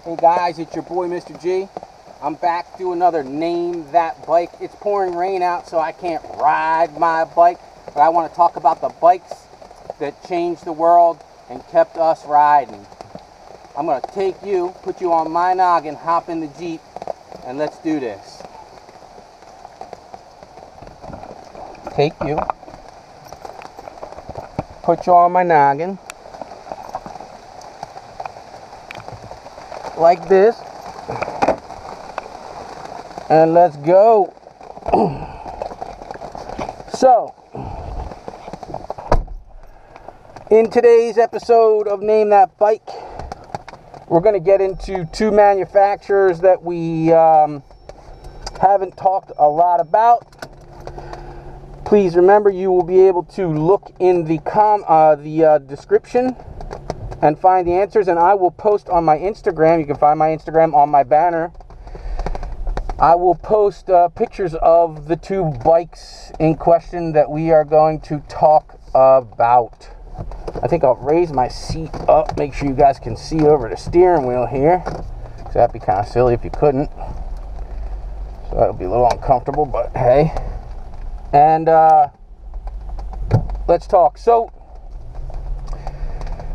Hey guys, it's your boy Mr. G. I'm back to do another Name That Bike. It's pouring rain out, so I can't ride my bike, but I want to talk about the bikes that changed the world and kept us riding. I'm going to take you, put you on my noggin, hop in the Jeep, and let's do this. Take you, put you on my noggin, like this, and let's go. So, in today's episode of Name That Bike, we're going to get into two manufacturers that we haven't talked a lot about. Please remember, you will be able to look in the description and find the answers, and I will post on my Instagram. You can find my Instagram on my banner. I will post pictures of the two bikes in question that we are going to talk about. I think I'll raise my seat up, make sure you guys can see over the steering wheel here, because that'd be kind of silly if you couldn't. So that would be a little uncomfortable, but hey. And let's talk. So,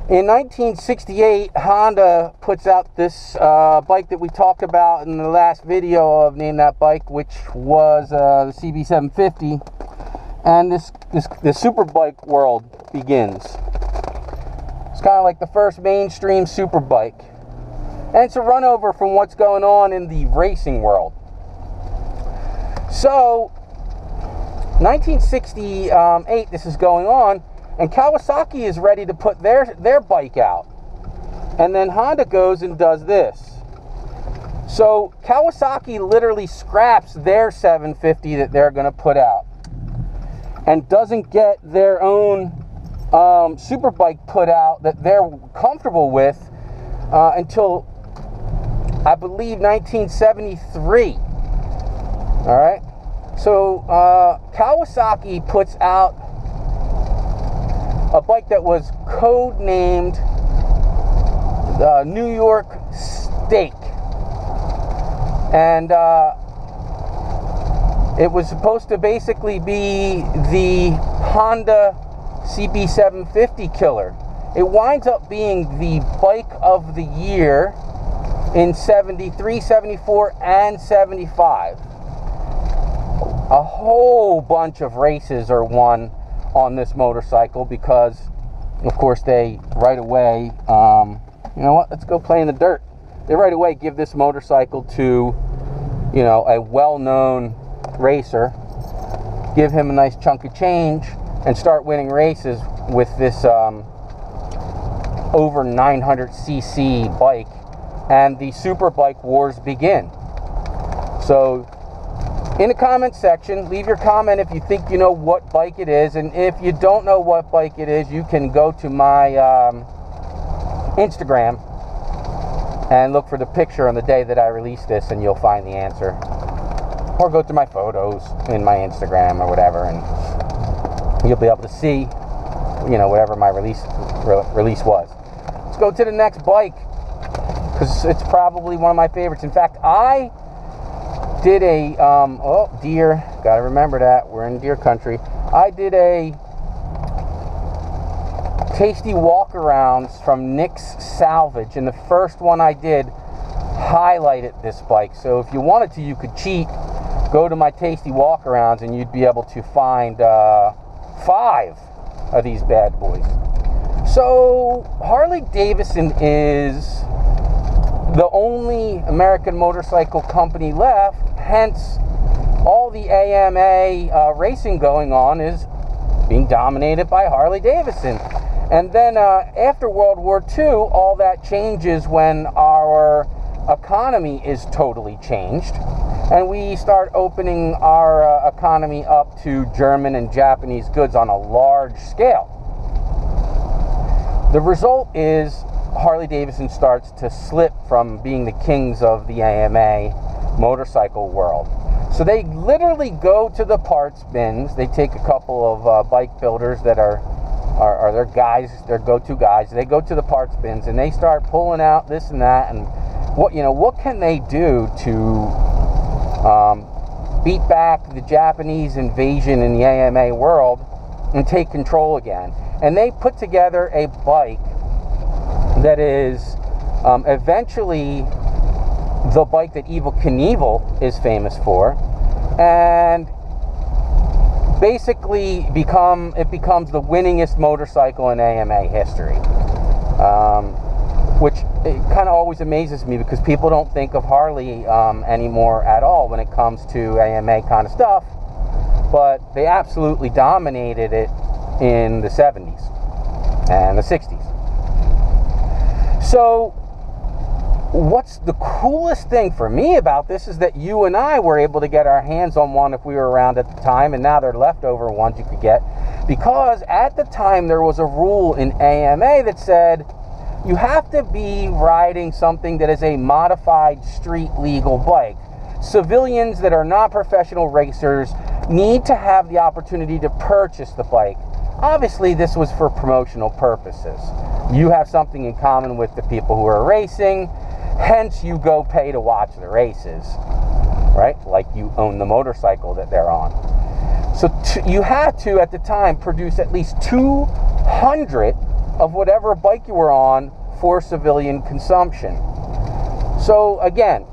in 1968, Honda puts out this bike that we talked about in the last video of Name That Bike, which was the CB750, and this superbike world begins. It's kind of like the first mainstream superbike, and it's a run over from what's going on in the racing world. So, 1968, this is going on, and Kawasaki is ready to put their bike out. And then Honda goes and does this. So Kawasaki literally scraps their 750 that they're going to put out and doesn't get their own superbike put out that they're comfortable with until, I believe, 1973. All right? So Kawasaki puts out a bike that was code-named the New York Steak. And it was supposed to basically be the Honda CB750 killer. It winds up being the bike of the year in 73, 74, and 75. A whole bunch of races are won on this motorcycle because, of course, they right away, you know what, let's go play in the dirt. They right away give this motorcycle to, you know, a well-known racer, give him a nice chunk of change, and start winning races with this over 900cc bike, and the super bike wars begin. So, in the comment section, leave your comment if you think you know what bike it is, and if you don't know what bike it is, you can go to my Instagram and look for the picture on the day that I release this, and you'll find the answer. Or go to my photos in my Instagram or whatever, and you'll be able to see, you know, whatever my release was. Let's go to the next bike, because it's probably one of my favorites. In fact, I did a, oh, deer, gotta remember that, we're in deer country. I did a tasty walk-arounds from Nick's Salvage, and the first one I did highlighted this bike. So if you wanted to, you could cheat, go to my tasty walk-arounds, and you'd be able to find 5 of these bad boys. So Harley Davidson is the only American motorcycle company left, hence all the AMA racing going on is being dominated by Harley Davidson. And then after World War II, all that changes when our economy is totally changed, and we start opening our economy up to German and Japanese goods on a large scale. The result is Harley Davidson starts to slip from being the kings of the AMA motorcycle world. So they literally go to the parts bins. They take a couple of bike builders that are their guys, their go-to guys. They go to the parts bins and they start pulling out this and that and what can they do to beat back the Japanese invasion in the AMA world and take control again? And they put together a bike that is eventually the bike that Evel Knievel is famous for, and basically it becomes the winningest motorcycle in AMA history, which it kind of always amazes me, because people don't think of Harley anymore at all when it comes to AMA kind of stuff, but they absolutely dominated it in the 70s and the 60s. So what's the coolest thing for me about this is that you and I were able to get our hands on one if we were around at the time, and now they're leftover ones you could get, because at the time there was a rule in AMA that said you have to be riding something that is a modified street legal bike. Civilians that are not professional racers need to have the opportunity to purchase the bike. Obviously, this was for promotional purposes. You have something in common with the people who are racing, hence you go pay to watch the races, right? Like you own the motorcycle that they're on. So you had to, at the time, produce at least 200 of whatever bike you were on for civilian consumption. So again,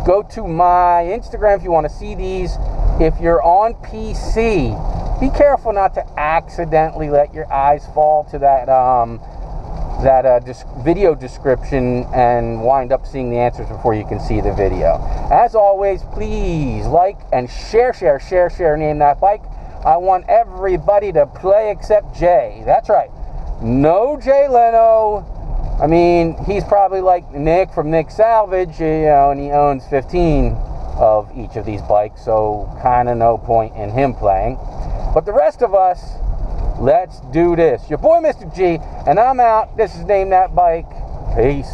go to my Instagram if you want to see these. If you're on PC, be careful not to accidentally let your eyes fall to that video description and wind up seeing the answers before you can see the video. As always, please like and share, name that bike. I want everybody to play except Jay. That's right. No Jay Leno. I mean, he's probably like Nick from Nick Salvage, and he owns 15 of each of these bikes, so kind of no point in him playing. But the rest of us, let's do this. Your boy, Mr. G, and I'm out. This is Name That Bike. Peace.